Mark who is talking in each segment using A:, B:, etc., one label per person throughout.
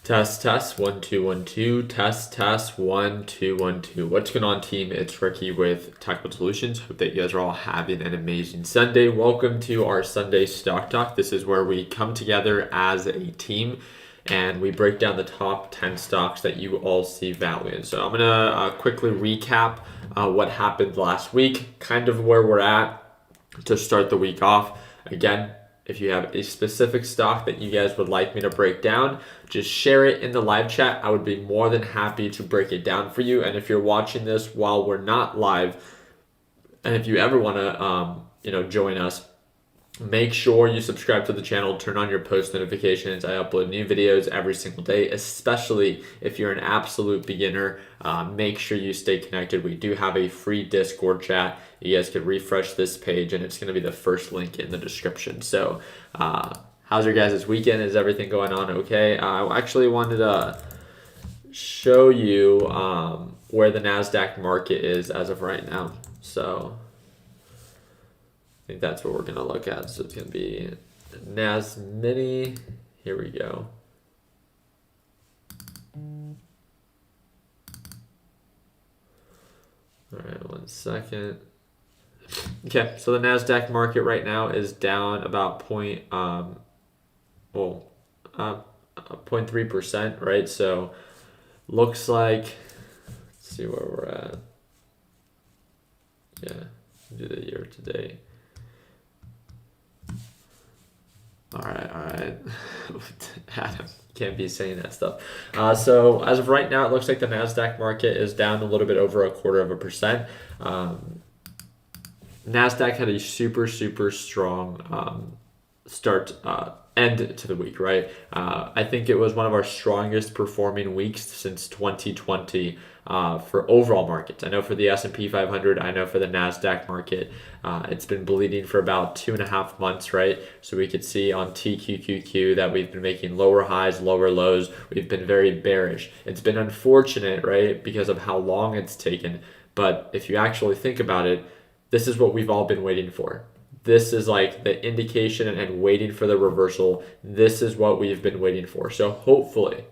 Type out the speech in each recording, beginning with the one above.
A: Test, test, 1, 2, 1, 2. Test, test, 1, 2, 1, 2. What's going on, team? It's Ricky with Technical Solutions. Hope that you guys are all having an amazing Sunday. Welcome to our Sunday Stock Talk. This is where we come together as a team and we break down the top 10 stocks that you all see value in. So I'm going to quickly recap what happened last week, kind of where we're at to start the week off. Again, if you have a specific stock that you guys would like me to break down, just share it in the live chat. I would be more than happy to break it down for you. And if you're watching this while we're not live, and if you ever want to, join us, make sure you subscribe to the channel, turn on your post notifications. I upload new videos every single day, especially if you're an absolute beginner. Make sure you stay connected. We do have a free Discord chat. You guys can refresh this page and it's going to be the first link in the description. So how's your guys' weekend? Is everything going on okay? I actually wanted to show you where the Nasdaq market is as of right now. So I think that's what we're going to look at. So it's going to be Nas Mini. Here we go. All right, 1 second. Okay, so the Nasdaq market right now is down about 0.3%, right? So looks like, let's see where we're at. Yeah, do the year to date. All right. Adam, can't be saying that stuff. So as of right now, it looks like the Nasdaq market is down a little bit over 0.25%. Nasdaq had a super strong end to the week, right? I think it was one of our strongest performing weeks since 2020 for overall markets. I know for the S&P 500, I know for the Nasdaq market, it's been bleeding for about 2.5 months, right? So we could see on TQQQ that we've been making lower highs, lower lows. We've been very bearish. It's been unfortunate, right, because of how long it's taken. But if you actually think about it, this is what we've all been waiting for. This is like the indication and waiting for the reversal. This is what we've been waiting for. So hopefully,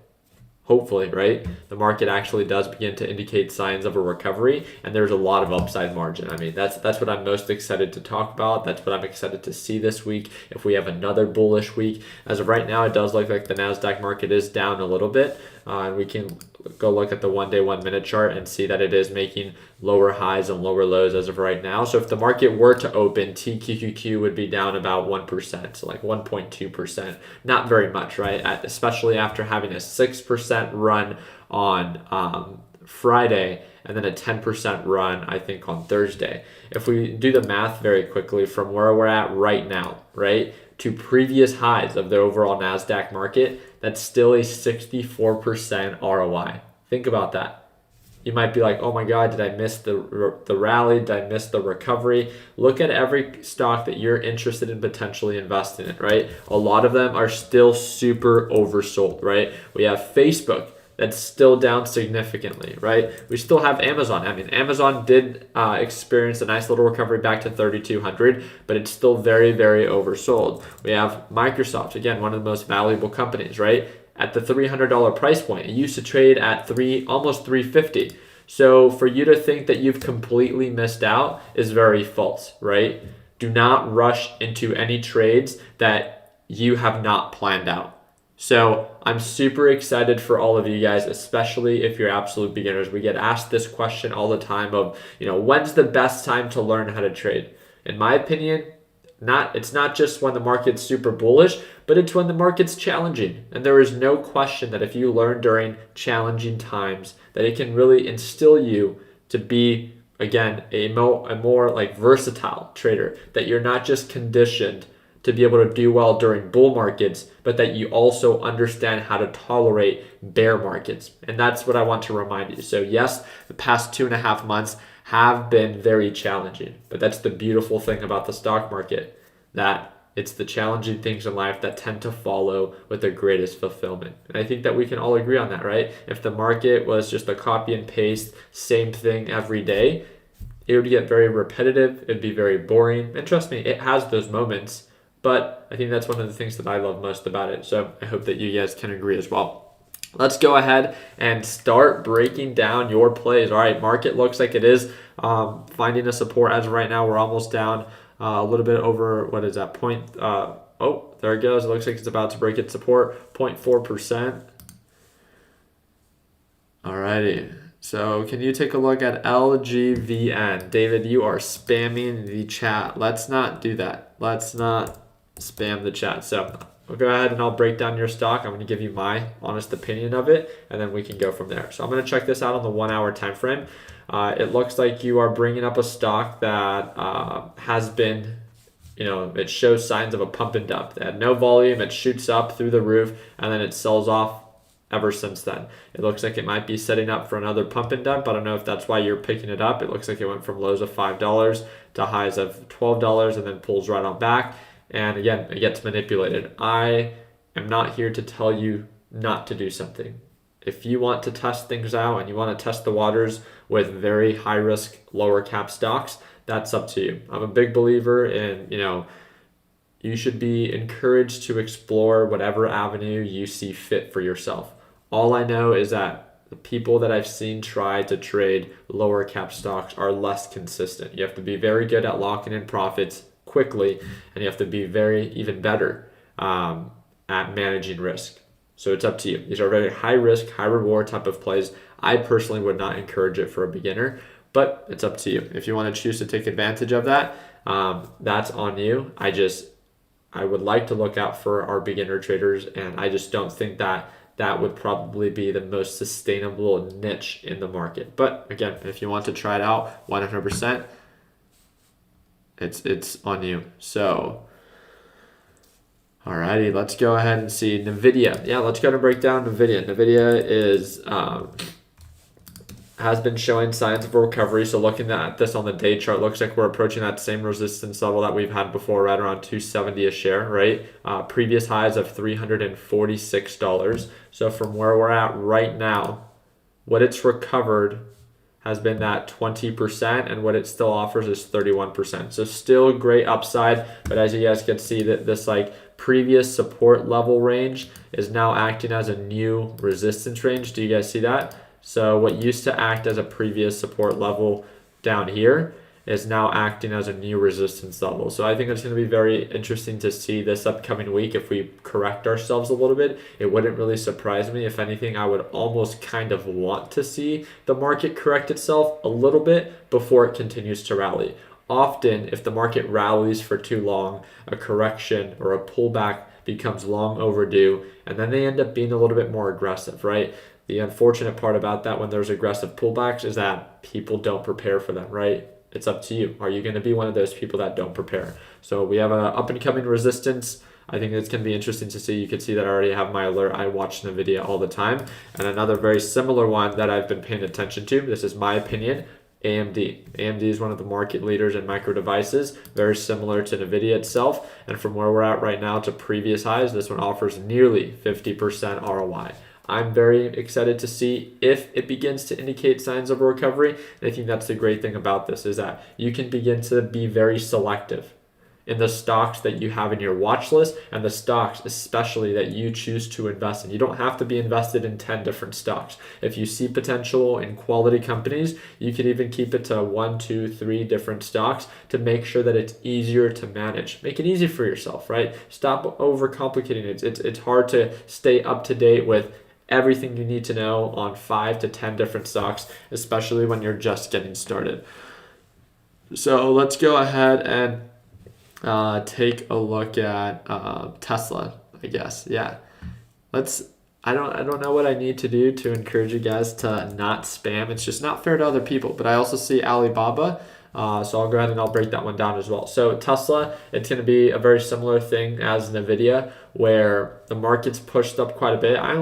A: right, the market actually does begin to indicate signs of a recovery, and there's a lot of upside margin. I mean, that's what I'm most excited to talk about. That's what I'm excited to see this week. If we have another bullish week, as of right now, it does look like the Nasdaq market is down a little bit, and we can go look at the 1 day, 1 minute chart and see that it is making lower highs and lower lows as of right now. So if the market were to open, TQQQ would be down about 1%, so like 1.2%. Not very much, right? Especially after having a 6% run on Friday and then a 10% run, I think, on Thursday. If we do the math very quickly from where we're at right now, right, to previous highs of the overall Nasdaq market, that's still a 64% ROI. Think about that. You might be like, oh my God, did I miss the rally? Did I miss the recovery? Look at every stock that you're interested in potentially investing in, right? A lot of them are still super oversold, right? We have Facebook that's still down significantly, right? We still have Amazon. I mean, Amazon did experience a nice little recovery back to 3,200, but it's still very oversold. We have Microsoft, again, one of the most valuable companies, right? At the $300 price point. It used to trade at almost $350. So for you to think that you've completely missed out is very false, right? Do not rush into any trades that you have not planned out. So I'm super excited for all of you guys, especially if you're absolute beginners. We get asked this question all the time of, when's the best time to learn how to trade? In my opinion, it's not just when the market's super bullish, but it's when the market's challenging. And there is no question that if you learn during challenging times, that it can really instill you to be, again, a more like versatile trader, that you're not just conditioned to be able to do well during bull markets, but that you also understand how to tolerate bear markets. And that's what I want to remind you. So yes, the past 2.5 months have been very challenging, but that's the beautiful thing about the stock market, that it's the challenging things in life that tend to follow with the greatest fulfillment. And I think that we can all agree on that, right? If the market was just a copy and paste, same thing every day, it would get very repetitive, it'd be very boring. And trust me, it has those moments, but I think that's one of the things that I love most about it. So I hope that you guys can agree as well. let's go ahead and start breaking down your plays. All right, market looks like it is finding a support as of right now. We're almost down a little bit over, what is that, oh, there it goes. It looks like it's about to break its support, 0.4%. All righty. So can you take a look at LGVN? David, you are spamming the chat. Let's not do that. Let's not spam the chat. So I'll go ahead and I'll break down your stock. I'm going to give you my honest opinion of it, and then we can go from there. So I'm going to check this out on the 1 hour time frame. It looks like you are bringing up a stock that has been, it shows signs of a pump and dump. It had no volume. It shoots up through the roof, and then it sells off ever since then. It looks like it might be setting up for another pump and dump. I don't know if that's why you're picking it up. It looks like it went from lows of $5 to highs of $12 and then pulls right on back. And again, it gets manipulated. I am not here to tell you not to do something. If you want to test things out and you want to test the waters with very high risk, lower cap stocks, that's up to you. I'm a big believer in, you should be encouraged to explore whatever avenue you see fit for yourself. All I know is that the people that I've seen try to trade lower cap stocks are less consistent. You have to be very good at locking in profits quickly, and you have to be even better at managing risk. So it's up to you. These are very high risk, high reward type of plays. I personally would not encourage it for a beginner, but it's up to you. If you want to choose to take advantage of that, that's on you. I would like to look out for our beginner traders, and I just don't think that would probably be the most sustainable niche in the market. But again, if you want to try it out 100%, it's on you. So, alrighty, let's go ahead and see Nvidia. Yeah, let's go to break down Nvidia. Nvidia is has been showing signs of recovery. So looking at this on the day chart, looks like we're approaching that same resistance level that we've had before, right around 270 a share, right? Previous highs of $346. So from where we're at right now, what it's recovered has been that 20%, and what it still offers is 31%. So still great upside, but as you guys can see, that this previous support level range is now acting as a new resistance range. Do you guys see that? So what used to act as a previous support level down here is now acting as a new resistance level. So I think it's going to be very interesting to see this upcoming week if we correct ourselves a little bit. It wouldn't really surprise me. If anything, I would almost kind of want to see the market correct itself a little bit before it continues to rally. Often, if the market rallies for too long, a correction or a pullback becomes long overdue, and then they end up being a little bit more aggressive, right? The unfortunate part about that when there's aggressive pullbacks is that people don't prepare for them, right? It's up to you. Are you going to be one of those people that don't prepare? So we have an up and coming resistance. I think it's going to be interesting to see. You can see that I already have my alert. I watch Nvidia all the time. And another very similar one that I've been paying attention to, this is my opinion, AMD. AMD is one of the market leaders in micro devices, very similar to Nvidia itself. And from where we're at right now to previous highs, this one offers nearly 50% ROI. I'm very excited to see if it begins to indicate signs of recovery. And I think that's the great thing about this is that you can begin to be very selective in the stocks that you have in your watch list and the stocks especially that you choose to invest in. You don't have to be invested in 10 different stocks. If you see potential in quality companies, you can even keep it to 1, 2, 3 different stocks to make sure that it's easier to manage. Make it easy for yourself, right? Stop overcomplicating it. It's hard to stay up to date with everything you need to know on 5 to 10 different stocks, especially when you're just getting started. So let's go ahead and take a look at Tesla, I guess. Yeah. I don't know what I need to do to encourage you guys to not spam. It's just not fair to other people. But I also see Alibaba. So I'll go ahead and I'll break that one down as well. So Tesla, it's going to be a very similar thing as Nvidia, where the market's pushed up quite a bit. I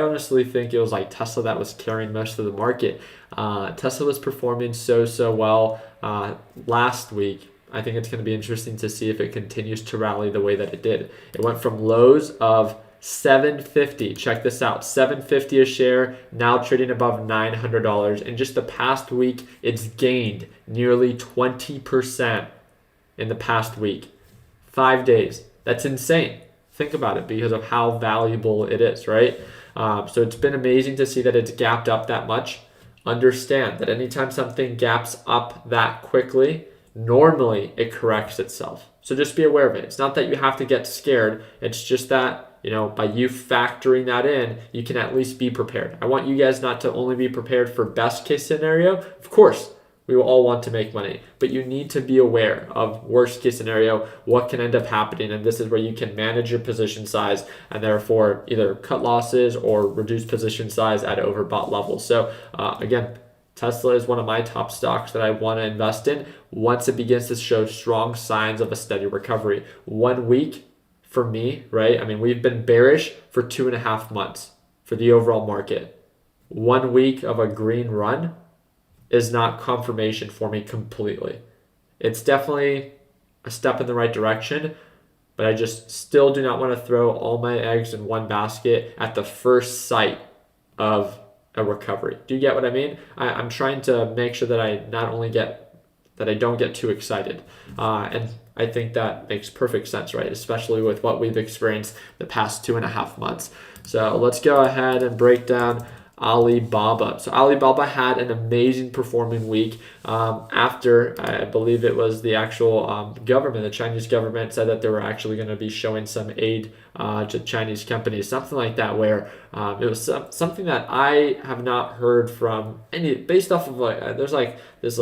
A: honestly think it was Tesla that was carrying most of the market. Tesla was performing so well last week. I think it's going to be interesting to see if it continues to rally the way that it did. It went from lows of $750. Check this out, $750 a share, now trading above $900. In just the past week, it's gained nearly 20% in the past week. 5 days. That's insane. Think about it because of how valuable it is, right? So it's been amazing to see that it's gapped up that much. Understand that anytime something gaps up that quickly, normally it corrects itself. So just be aware of it. It's not that you have to get scared. It's just that, by you factoring that in, you can at least be prepared. I want you guys not to only be prepared for best case scenario. Of course, we will all want to make money, but you need to be aware of worst case scenario, what can end up happening. And this is where you can manage your position size and therefore either cut losses or reduce position size at overbought levels. So again, Tesla is one of my top stocks that I want to invest in once it begins to show strong signs of a steady recovery. 1 week for me, right? I mean, we've been bearish for 2.5 months for the overall market. 1 week of a green run is not confirmation for me completely. It's definitely a step in the right direction, but I just still do not want to throw all my eggs in one basket at the first sight of a recovery. Do you get what I mean? I'm trying to make sure that I don't get too excited. And I think that makes perfect sense, right? Especially with what we've experienced the past 2.5 months. So let's go ahead and break down Alibaba. So Alibaba had an amazing performing week after, I believe it was the actual government, the Chinese government said that they were actually going to be showing some aid to Chinese companies, something like that, where it was something that I have not heard from any, based off of there's this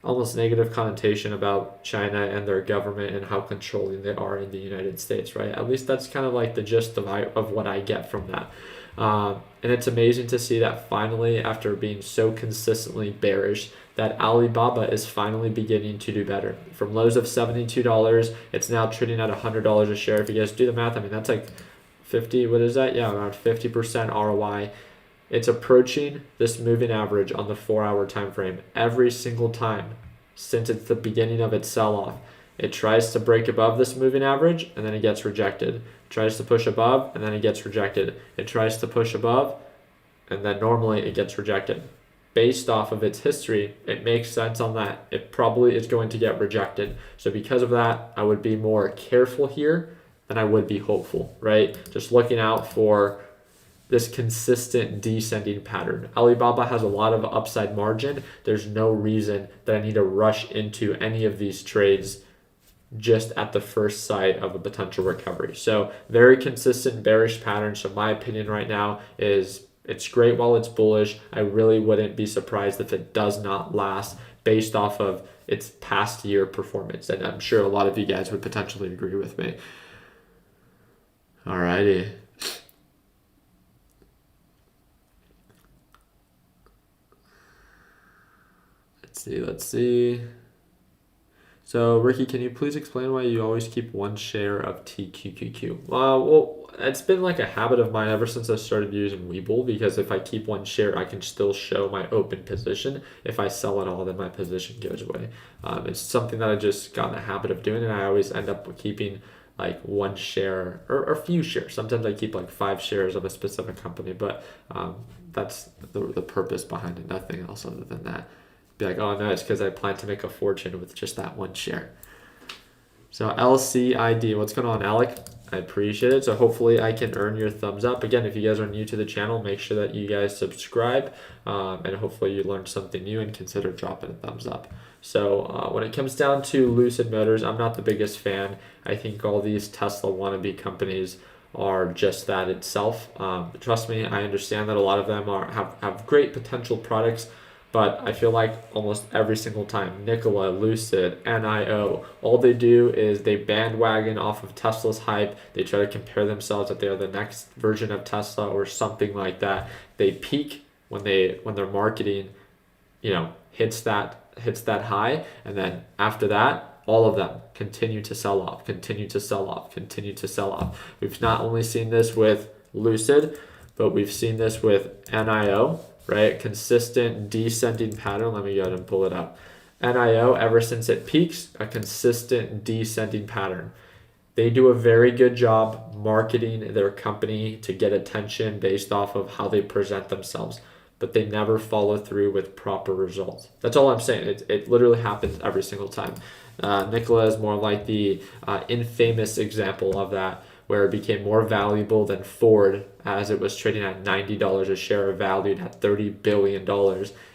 A: almost negative connotation about China and their government and how controlling they are in the United States, right? At least that's kind of like the gist of what I get from that. And it's amazing to see that finally, after being so consistently bearish, that Alibaba is finally beginning to do better. From lows of $72, it's now trading at $100 a share. If you guys do the math, I mean, that's like 50, what is that? Yeah, around 50% ROI. It's approaching this moving average on the 4-hour time frame every single time since it's the beginning of its sell-off. It tries to break above this moving average and then it gets rejected. It tries to push above and then it gets rejected. It tries to push above and then normally it gets rejected. Based off of its history, it makes sense on that. It probably is going to get rejected. So because of that, I would be more careful here than I would be hopeful, right? Just looking out for this consistent descending pattern. Alibaba has a lot of upside margin. There's no reason that I need to rush into any of these trades just at the first sight of a potential recovery. So very consistent bearish pattern. So my opinion right now is it's great while it's bullish. I really wouldn't be surprised if it does not last based off of its past year performance. And I'm sure a lot of you guys would potentially agree with me. Alrighty. Let's see. So, Ricky, can you please explain why you always keep one share of TQQQ? Well, it's been like a habit of mine ever since I started using Webull, because if I keep one share, I can still show my open position. If I sell it all, then my position goes away. It's something that I just got in the habit of doing, and I always end up keeping like one share or a few shares. Sometimes I keep like 5 shares of a specific company, but that's the purpose behind it, nothing else other than that. Be like, oh no, it's because I plan to make a fortune with just that one share. So LCID, what's going on, Alec? I appreciate it. So hopefully I can earn your thumbs up. Again, if you guys are new to the channel, make sure that you guys subscribe, and hopefully you learned something new and consider dropping a thumbs up. So when it comes down to Lucid Motors, I'm not the biggest fan. I think all these Tesla wannabe companies are just that itself. Trust me, I understand that a lot of them have great potential products, but I feel like almost every single time, Nikola, Lucid, NIO, all they do is they bandwagon off of Tesla's hype. They try to compare themselves that they're the next version of Tesla or something like that. They peak when their marketing, hits that high, and then after that, all of them continue to sell off, continue to sell off, continue to sell off. We've not only seen this with Lucid, but we've seen this with NIO. Right? Consistent descending pattern. Let me go ahead and pull it up. NIO, ever since it peaks, a consistent descending pattern. They do a very good job marketing their company to get attention based off of how they present themselves, but they never follow through with proper results. That's all I'm saying. It literally happens every single time. Nikola is more like the infamous example of that, where it became more valuable than Ford as it was trading at $90 a share, valued at $30 billion.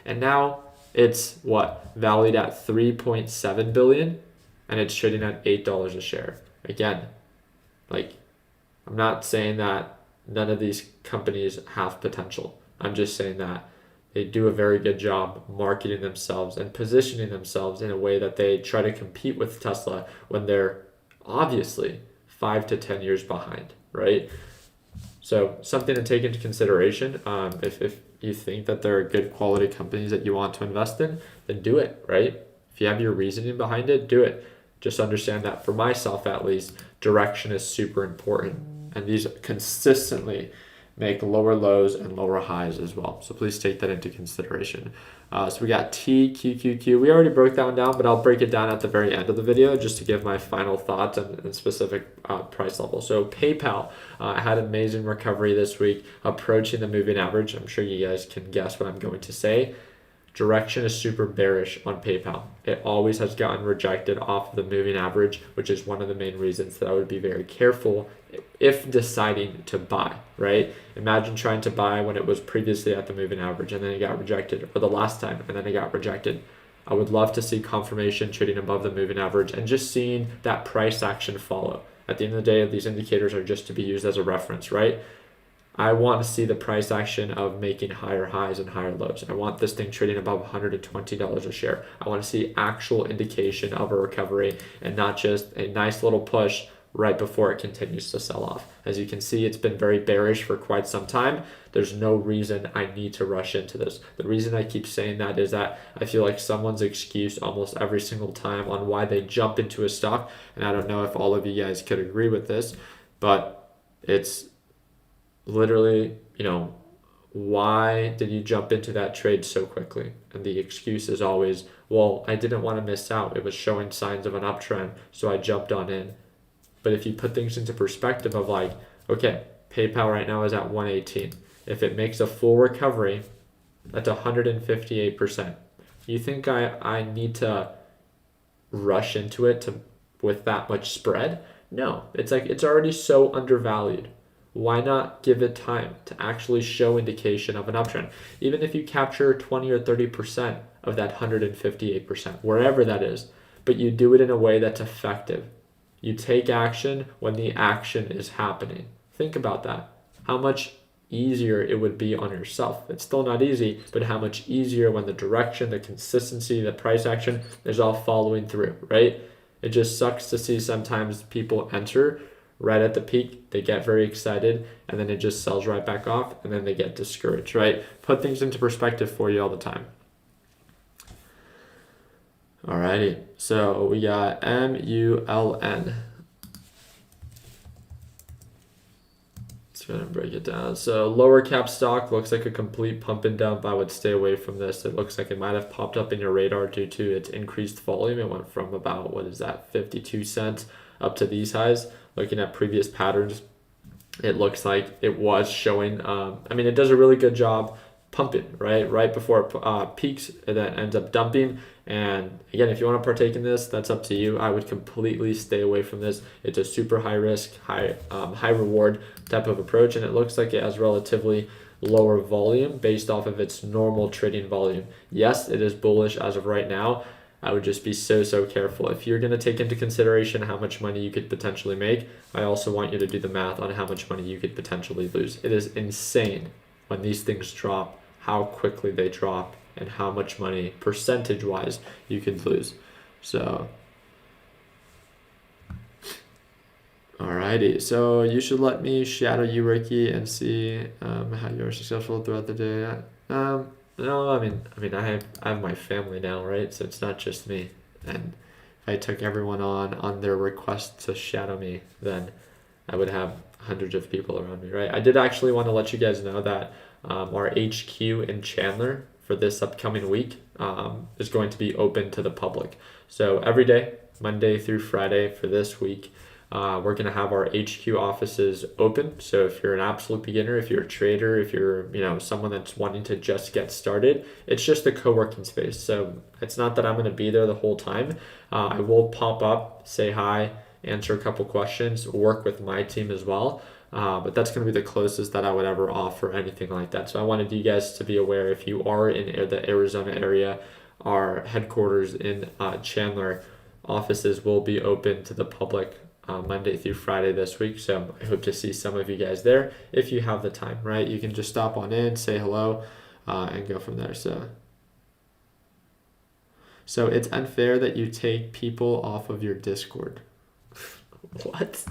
A: And now it's what? Valued at $3.7 billion, and it's trading at $8 a share. Again, like, I'm not saying that none of these companies have potential. I'm just saying that they do a very good job marketing themselves and positioning themselves in a way that they try to compete with Tesla when they're obviously 5 to 10 years behind, right? So something to take into consideration. If you think that there are good quality companies that you want to invest in, then do it, right? If you have your reasoning behind it, do it. Just understand that for myself, at least, direction is super important. And these consistently make lower lows and lower highs as well. So please take that into consideration. So we got TQQQ. We already broke that one down, but I'll break it down at the very end of the video just to give my final thoughts and specific price level. So PayPal had amazing recovery this week, approaching the moving average. I'm sure you guys can guess what I'm going to say. Direction is super bearish on PayPal. It always has gotten rejected off of the moving average, which is one of the main reasons that I would be very careful if deciding to buy, right? Imagine trying to buy when it was previously at the moving average and then it got rejected, or the last time and then it got rejected. I would love to see confirmation trading above the moving average and just seeing that price action follow. At the end of the day, these indicators are just to be used as a reference, right? I want to see the price action of making higher highs and higher lows. I want this thing trading above $120 a share. I want to see actual indication of a recovery and not just a nice little push right before it continues to sell off. As you can see, it's been very bearish for quite some time. There's no reason I need to rush into this. The reason I keep saying that is that I feel like someone's excuse almost every single time on why they jump into a stock, and I don't know if all of you guys could agree with this, but it's literally, why did you jump into that trade so quickly? And the excuse is always, well, I didn't want to miss out. It was showing signs of an uptrend, so I jumped on in. But if you put things into perspective of like, okay, PayPal right now is at 118. If it makes a full recovery, that's 158%. You think I need to rush into it with that much spread? No, it's like it's already so undervalued. Why not give it time to actually show indication of an uptrend? Even if you capture 20 or 30% of that 158%, wherever that is, but you do it in a way that's effective. You take action when the action is happening. Think about that. How much easier it would be on yourself. It's still not easy, but how much easier when the direction, the consistency, the price action is all following through, right? It just sucks to see sometimes people enter right at the peak, they get very excited, and then it just sells right back off, and then they get discouraged, right? Put things into perspective for you all the time. Alrighty, so we got MULN. Let's go ahead and break it down. So lower cap stock looks like a complete pump and dump. I would stay away from this. It looks like it might have popped up in your radar due to its increased volume. It went from about, 52 cents up to these highs. Looking at previous patterns, it looks like it was showing, it does a really good job pumping, right before it peaks, and then ends up dumping. And again, if you want to partake in this, that's up to you. I would completely stay away from this. It's a super high risk, high reward type of approach, and it looks like it has relatively lower volume based off of its normal trading volume. Yes, it is bullish as of right now. I would just be so careful. If you're going to take into consideration how much money you could potentially make, I also want you to do the math on how much money you could potentially lose. It is insane when these things drop, how quickly they drop, and how much money percentage-wise you could lose. So, alrighty. So you should let me shadow you, Ricky, and see how you're successful throughout the day. No, I have my family now, right? So it's not just me. And if I took everyone on their request to shadow me, then I would have hundreds of people around me, right? I did actually want to let you guys know that our HQ in Chandler for this upcoming week is going to be open to the public. So every day, Monday through Friday for this week, we're going to have our HQ offices open. So if you're an absolute beginner, if you're a trader, if you're someone that's wanting to just get started, it's just a co-working space. So it's not that I'm going to be there the whole time. I will pop up, say hi, answer a couple questions, work with my team as well. But that's going to be the closest that I would ever offer anything like that. So I wanted you guys to be aware, if you are in the Arizona area, our headquarters in Chandler offices will be open to the public Monday through Friday this week. So I hope to see some of you guys there if you have the time, right? You can just stop on in, say hello, and go from there. So it's unfair that you take people off of your Discord. What?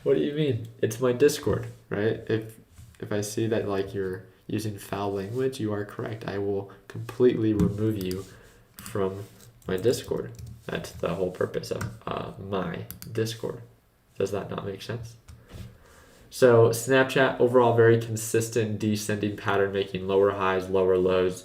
A: What do you mean? It's my Discord, right? If I see that like you're using foul language, you are correct. I will completely remove you from my Discord. That's the whole purpose of my Discord. Does that not make sense? So Snapchat overall very consistent descending pattern, making lower highs, lower lows.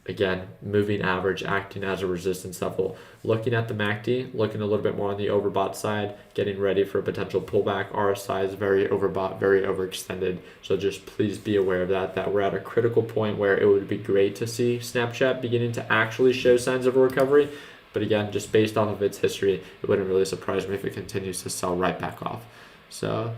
A: Again, moving average acting as a resistance level. Looking at the MACD, looking a little bit more on the overbought side, getting ready for a potential pullback. RSI is very overbought, very overextended. So just please be aware of that we're at a critical point where it would be great to see Snapchat beginning to actually show signs of a recovery. But again, just based off of its history, it wouldn't really surprise me if it continues to sell right back off. So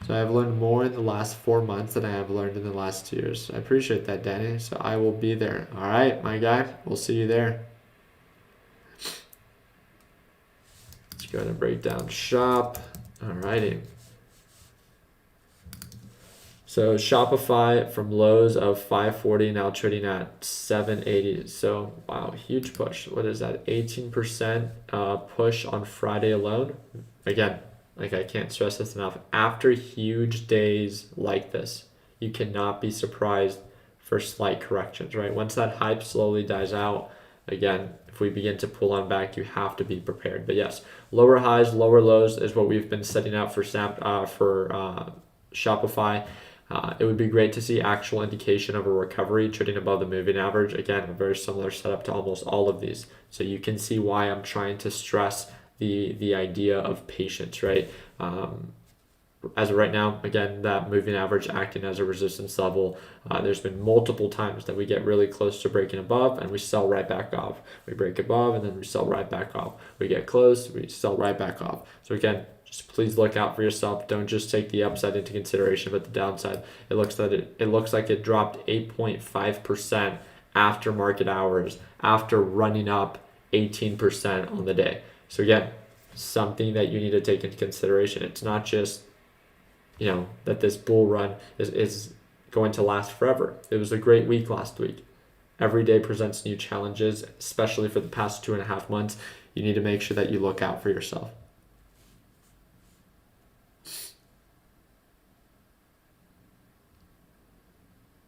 A: I've learned more in the last 4 months than I have learned in the last 2 years. I appreciate that, Danny. So I will be there. All right, my guy. We'll see you there. Let's go ahead and break down shop. All righty. So Shopify from lows of 540 now trading at 780. So wow, huge push. What is that? 18% push on Friday alone. Again, like I can't stress this enough. After huge days like this, you cannot be surprised for slight corrections, right? Once that hype slowly dies out, again, if we begin to pull on back, you have to be prepared. But yes, lower highs, lower lows is what we've been setting out for Shopify. It would be great to see actual indication of a recovery trading above the moving average. Again, a very similar setup to almost all of these. So you can see why I'm trying to stress the idea of patience, right? As of right now, again, that moving average acting as a resistance level. There's been multiple times that we get really close to breaking above and we sell right back off. We break above and then we sell right back off. We get close, we sell right back off. So again, just please look out for yourself. Don't just take the upside into consideration, but the downside. It looks like it dropped 8.5% after market hours, after running up 18% on the day. So again, something that you need to take into consideration. It's not just, that this bull run is going to last forever. It was a great week last week. Every day presents new challenges, especially for the past 2.5 months. You need to make sure that you look out for yourself.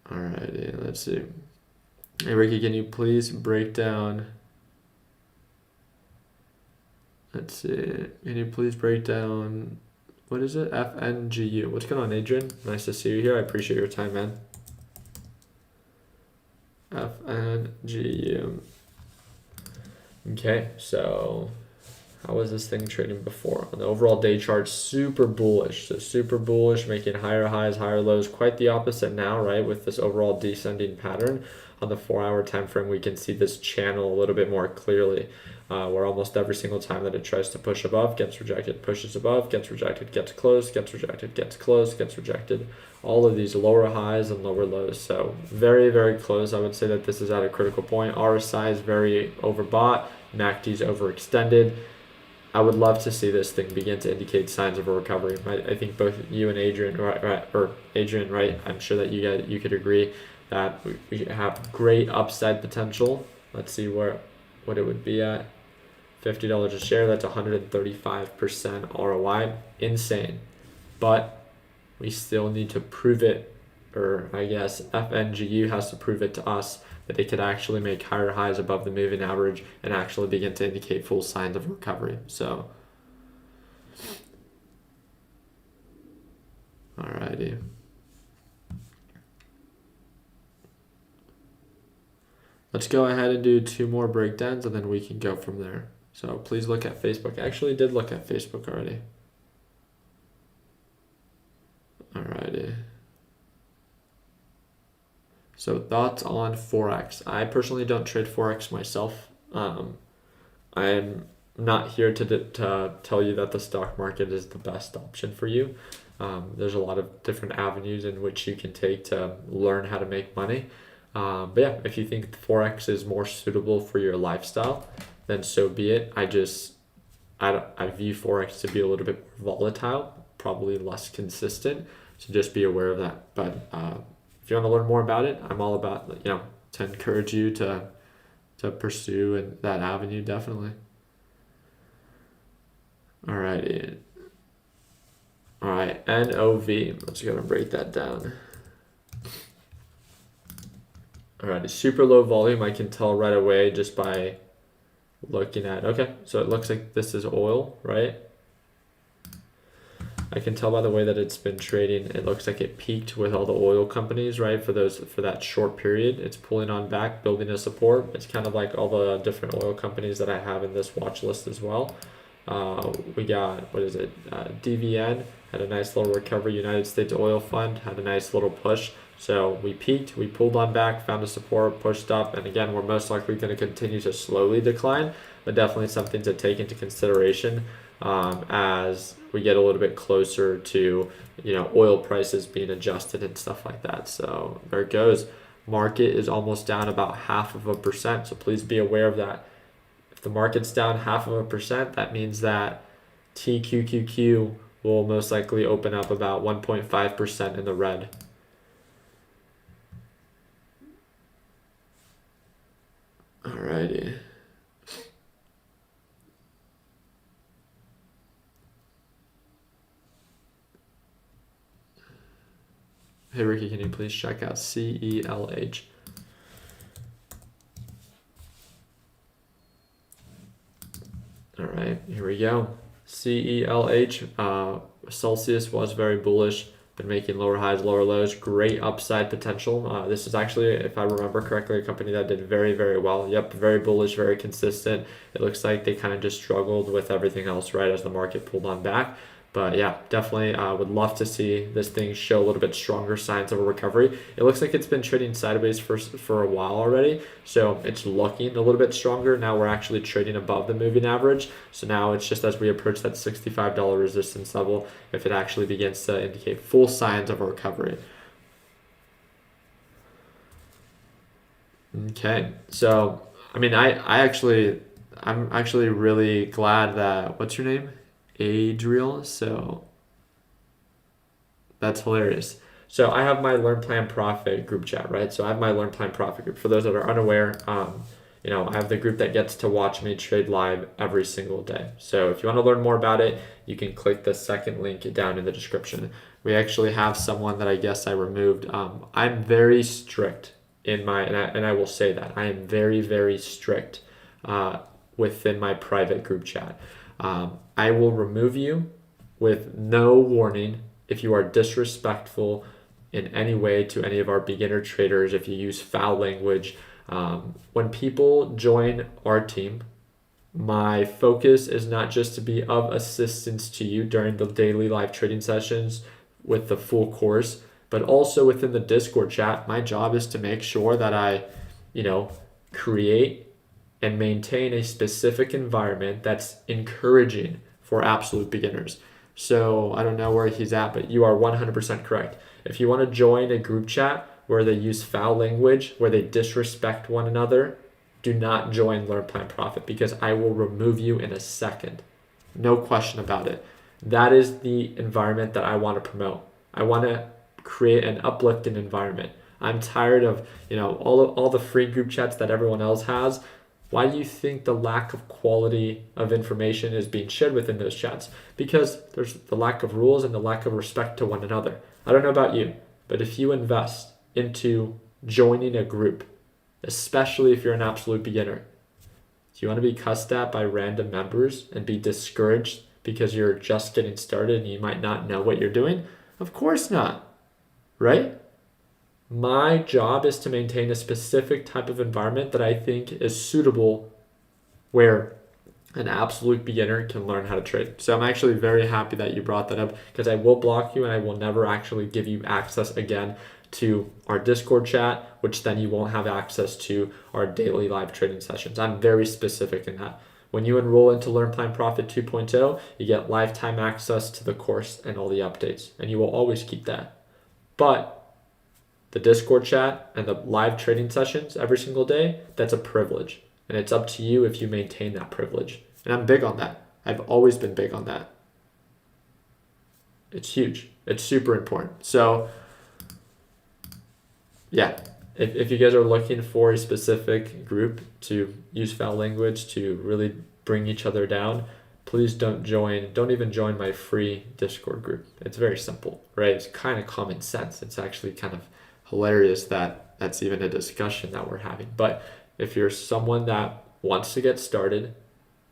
A: Alrighty, let's see. Hey Ricky, can you please break down? Let's see. Can you please break down? What is it? FNGU. What's going on, Adrian? Nice to see you here. I appreciate your time, man. FNGU. Okay, so how was this thing trading before? On the overall day chart, super bullish. So super bullish, making higher highs, higher lows. Quite the opposite now, right? With this overall descending pattern. On the 4-hour time frame, we can see this channel a little bit more clearly, where almost every single time that it tries to push above, gets rejected, pushes above, gets rejected, gets close, gets rejected, gets close, gets rejected. All of these lower highs and lower lows. So very, very close. I would say that this is at a critical point. RSI is very overbought. MACD is overextended. I would love to see this thing begin to indicate signs of a recovery. I think both you and Adrian, right? I'm sure that you could agree that we have great upside potential. Let's see what it would be at. $50 a share, that's 135% ROI. Insane. But we still need to prove it, or I guess FNGU has to prove it to us that they could actually make higher highs above the moving average and actually begin to indicate full signs of recovery. So, alrighty. Let's go ahead and do 2 more breakdowns and then we can go from there. So please look at Facebook. I actually did look at Facebook already. Alrighty. So thoughts on Forex. I personally don't trade Forex myself. I'm not here to tell you that the stock market is the best option for you. There's a lot of different avenues in which you can take to learn how to make money. But yeah, if you think Forex is more suitable for your lifestyle, then so be it. I view Forex to be a little bit more volatile, probably less consistent. So just be aware of that. But if you want to learn more about it, I'm all about, to encourage you to pursue in that avenue, definitely. Alrighty. All right, NOV. Let's go and break that down. All right, super low volume. I can tell right away just by looking at. Okay, so it looks like this is oil, right? I can tell by the way that it's been trading. It looks like it peaked with all the oil companies, right? For that short period, it's pulling on back, building a support. It's kind of like all the different oil companies that I have in this watch list as well. We got, what is it? DVN had a nice little recovery. United States Oil Fund had a nice little push. So we peaked, we pulled on back, found a support, pushed up, and again, we're most likely going to continue to slowly decline, but definitely something to take into consideration as we get a little bit closer to oil prices being adjusted and stuff like that. So there it goes. Market is almost down about 0.5%, so please be aware of that. If the market's down 0.5%, that means that TQQQ will most likely open up about 1.5% in the red. Alrighty. Hey Ricky, can you please check out CELH? All right, here we go. CELH, Celsius was very bullish, been making lower highs, lower lows, great upside potential. This is actually, if I remember correctly, a company that did very, very well. Yep, very bullish, very consistent. It looks like they kind of just struggled with everything else, right, as the market pulled on back. But yeah, definitely would love to see this thing show a little bit stronger signs of a recovery. It looks like it's been trading sideways for a while already, so it's looking a little bit stronger. Now we're actually trading above the moving average. So now it's just as we approach that $65 resistance level, if it actually begins to indicate full signs of a recovery. Okay, so I'm actually really glad that, what's your name? Adriel. So that's hilarious. So I have my Learn Plan Profit group chat, right? So I have my Learn Plan Profit group. For those that are unaware, I have the group that gets to watch me trade live every single day. So if you want to learn more about it, you can click the second link down in the description. We actually have someone that I guess I removed. I'm very strict and I will say that I am very, very strict within my private group chat. I will remove you with no warning if you are disrespectful in any way to any of our beginner traders, if you use foul language. When people join our team, my focus is not just to be of assistance to you during the daily live trading sessions with the full course, but also within the Discord chat. My job is to make sure that I, create and maintain a specific environment that's encouraging for absolute beginners. So I don't know where he's at, but you are 100% correct. If you want to join a group chat where they use foul language, where they disrespect one another, do not join Learn Plan Profit, because I will remove you in a second. No question about it. That is the environment that I want to promote. I want to create an uplifting environment. I'm tired of, all the free group chats that everyone else has. Why do you think the lack of quality of information is being shared within those chats? Because there's the lack of rules and the lack of respect to one another. I don't know about you, but if you invest into joining a group, especially if you're an absolute beginner, do you want to be cussed at by random members and be discouraged because you're just getting started and you might not know what you're doing? Of course not, right? My job is to maintain a specific type of environment that I think is suitable where an absolute beginner can learn how to trade. So I'm actually very happy that you brought that up, because I will block you and I will never actually give you access again to our Discord chat, which then you won't have access to our daily live trading sessions. I'm very specific in that. When you enroll into Learn Plan Profit 2.0, you get lifetime access to the course and all the updates, and you will always keep that. But the Discord chat and the live trading sessions every single day, that's a privilege. And it's up to you if you maintain that privilege. And I'm big on that. I've always been big on that. It's huge. It's super important. So, yeah, if you guys are looking for a specific group to use foul language to really bring each other down, please don't even join my free Discord group. It's very simple, right? It's kind of common sense. It's actually kind of hilarious that that's even a discussion that we're having. But if you're someone that wants to get started,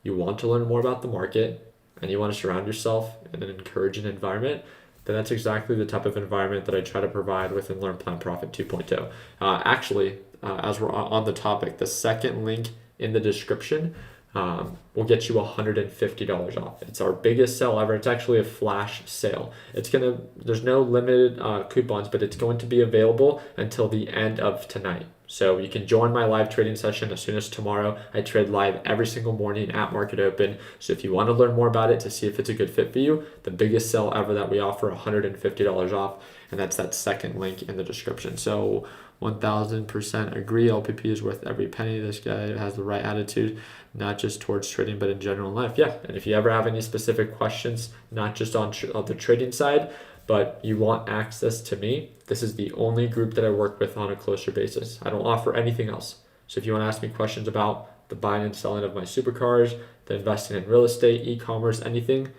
A: you want to learn more about the market, and you want to surround yourself in an encouraging environment, then that's exactly the type of environment that I try to provide within Learn Plan Profit 2.0. As we're on the topic, the second link in the description will get you $150 off. It's our biggest sale ever. It's actually a flash sale. There's no limited coupons, but it's going to be available until the end of tonight. So you can join my live trading session as soon as tomorrow. I trade live every single morning at market open. So if you want to learn more about it to see if it's a good fit for you, the biggest sale ever that we offer, $150 off. And that's that second link in the description. So 1000% agree. LPP is worth every penny. This guy has the right attitude, not just towards trading, but in general in life. Yeah. And if you ever have any specific questions, not just on the trading side, but you want access to me, this is the only group that I work with on a closer basis. I don't offer anything else. So if you want to ask me questions about the buying and selling of my supercars, the investing in real estate, e-commerce, anything,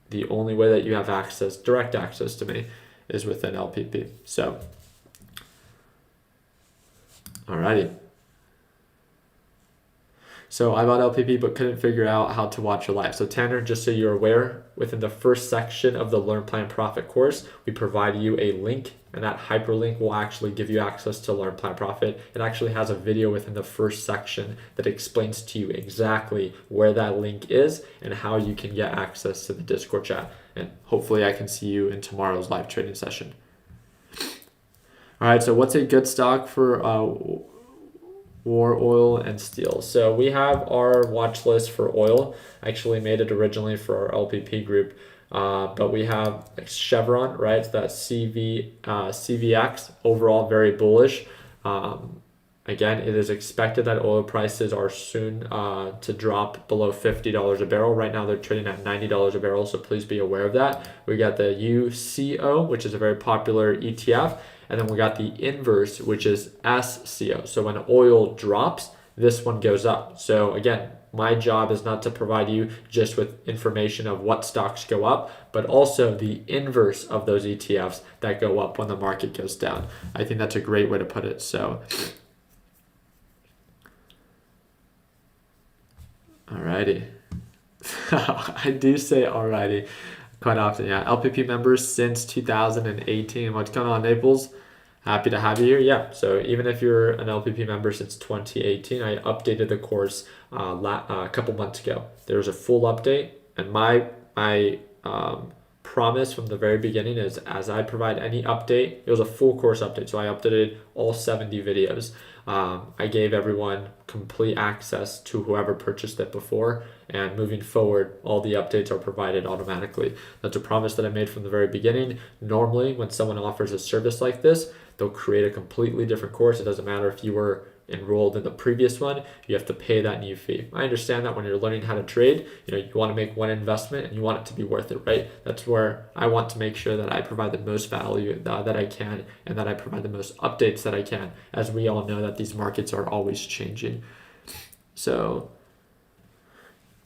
A: the only way that you have access, direct access to me, is within LPP. So, alrighty. So I bought LPP but couldn't figure out how to watch your live. So Tanner, just so you're aware, within the first section of the Learn Plan Profit course, we provide you a link, and that hyperlink will actually give you access to Learn Plan Profit. It actually has a video within the first section that explains to you exactly where that link is and how you can get access to the Discord chat. And hopefully I can see you in tomorrow's live trading session. All right, so what's a good stock for war, oil, and steel? So we have our watch list for oil. I actually made it originally for our LPP group, but we have Chevron, right? That CVX, overall very bullish. Again, it is expected that oil prices are soon to drop below $50 a barrel. Right now, they're trading at $90 a barrel, so please be aware of that. We got the UCO, which is a very popular ETF, and then we got the inverse, which is SCO. So when oil drops, this one goes up. So again, my job is not to provide you just with information of what stocks go up, but also the inverse of those ETFs that go up when the market goes down. I think that's a great way to put it. So, alrighty. I do say alrighty quite often. Yeah, LPP members since 2018. What's going on, Naples? Happy to have you here. Yeah, so even if you're an LPP member since 2018, I updated the course a couple months ago. There was a full update, and my promise from the very beginning is as I provide any update, it was a full course update, so I updated all 70 videos. I gave everyone complete access to whoever purchased it before, and moving forward, all the updates are provided automatically. That's a promise that I made from the very beginning. Normally, when someone offers a service like this, they'll create a completely different course. It doesn't matter if you were enrolled in the previous one, you have to pay that new fee. I understand that when you're learning how to trade, you want to make one investment and you want it to be worth it, right? That's where I want to make sure that I provide the most value that I can, and that I provide the most updates that I can, as we all know that these markets are always changing. So,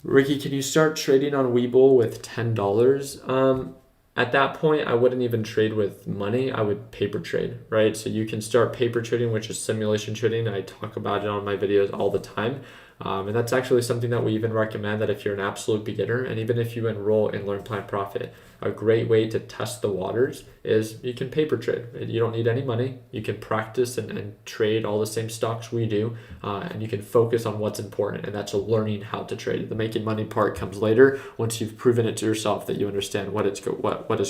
A: Ricky, can you start trading on Webull with $10? At that point, I wouldn't even trade with money. I would paper trade, right? So you can start paper trading, which is simulation trading. I talk about it on my videos all the time. And that's actually something that we even recommend, that if you're an absolute beginner, and even if you enroll in Learn Plan Profit, a great way to test the waters is you can paper trade. You don't need any money. You can practice and trade all the same stocks we do, and you can focus on what's important, and that's learning how to trade. The making money part comes later once you've proven it to yourself that you understand what is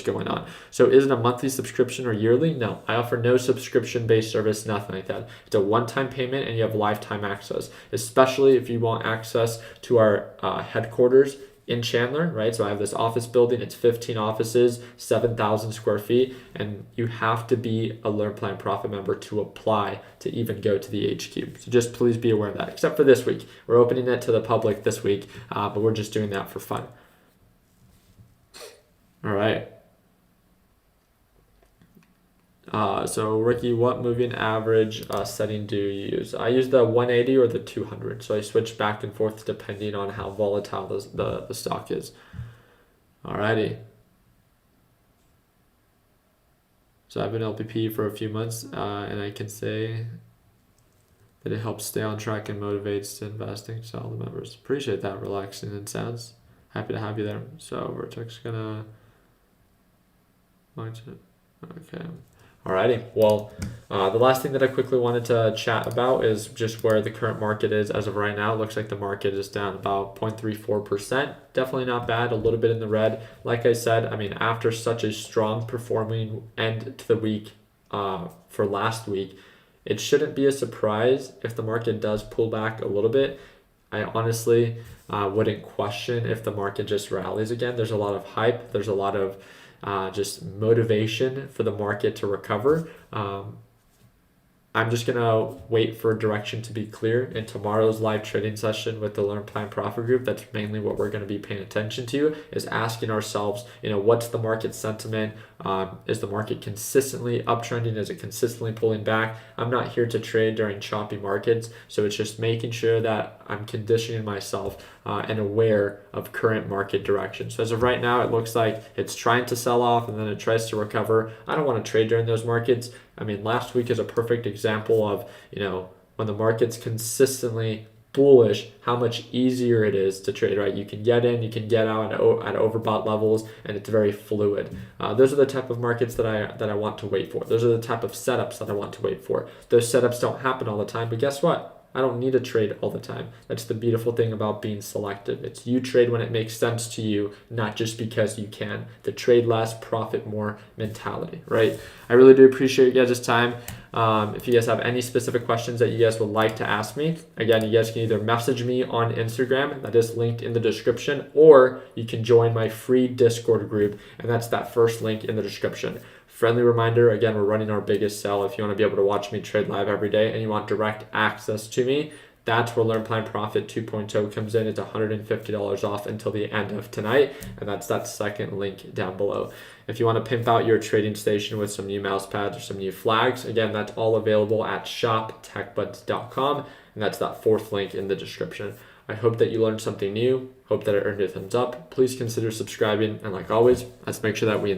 A: going on. So is it a monthly subscription or yearly? No, I offer no subscription-based service, nothing like that. It's a one-time payment and you have lifetime access, especially if you want access to our headquarters in Chandler, right? So I have this office building, it's 15 offices, 7,000 square feet, and you have to be a Learn Plan Profit member to apply to even go to the HQ. So just please be aware of that, except for this week. We're opening it to the public this week, but we're just doing that for fun. All right. So Ricky, what moving average setting do you use? I use the 180 or the 200. So I switch back and forth depending on how volatile the stock is. Alrighty. So I've been LPP for a few months, and I can say that it helps stay on track and motivates to investing to all the members. Appreciate that, relaxing and sounds. Happy to have you there. So Vertex gonna launch it. Okay. Alrighty, well, the last thing that I quickly wanted to chat about is just where the current market is as of right now. It looks like the market is down about 0.34%. Definitely not bad, a little bit in the red. Like I said, I mean, after such a strong performing end to the week for last week, it shouldn't be a surprise if the market does pull back a little bit. I honestly wouldn't question if the market just rallies again. There's a lot of hype. There's a lot of just motivation for the market to recover. I'm just gonna wait for direction to be clear in tomorrow's live trading session with the Learn Plan Profit group. That's mainly what we're going to be paying attention to, is asking ourselves, what's the market sentiment? Is the market consistently uptrending? Is it consistently pulling back? I'm not here to trade during choppy markets, so it's just making sure that I'm conditioning myself and aware of current market direction. So as of right now, it looks like it's trying to sell off and then it tries to recover. I don't want to trade during those markets. I mean, last week is a perfect example of, when the market's consistently bullish, how much easier it is to trade, right? You can get in, you can get out at overbought levels, and it's very fluid. Those are the type of markets that I want to wait for. Those are the type of setups that I want to wait for. Those setups don't happen all the time, but guess what? I don't need to trade all the time. That's the beautiful thing about being selective. It's you trade when it makes sense to you, not just because you can. The trade less, profit more mentality, right? I really do appreciate you guys' time. If you guys have any specific questions that you guys would like to ask me, again, you guys can either message me on Instagram, that is linked in the description, or you can join my free Discord group, and that's that first link in the description. Friendly reminder, again, we're running our biggest sale. If you want to be able to watch me trade live every day and you want direct access to me, that's where Learn Plan Profit 2.0 comes in. It's $150 off until the end of tonight, and that's that second link down below. If you want to pimp out your trading station with some new mouse pads or some new flags, again, that's all available at shoptechbuds.com, and that's that fourth link in the description. I hope that you learned something new. Hope that it earned you a thumbs up. Please consider subscribing, and like always, let's make sure that we in the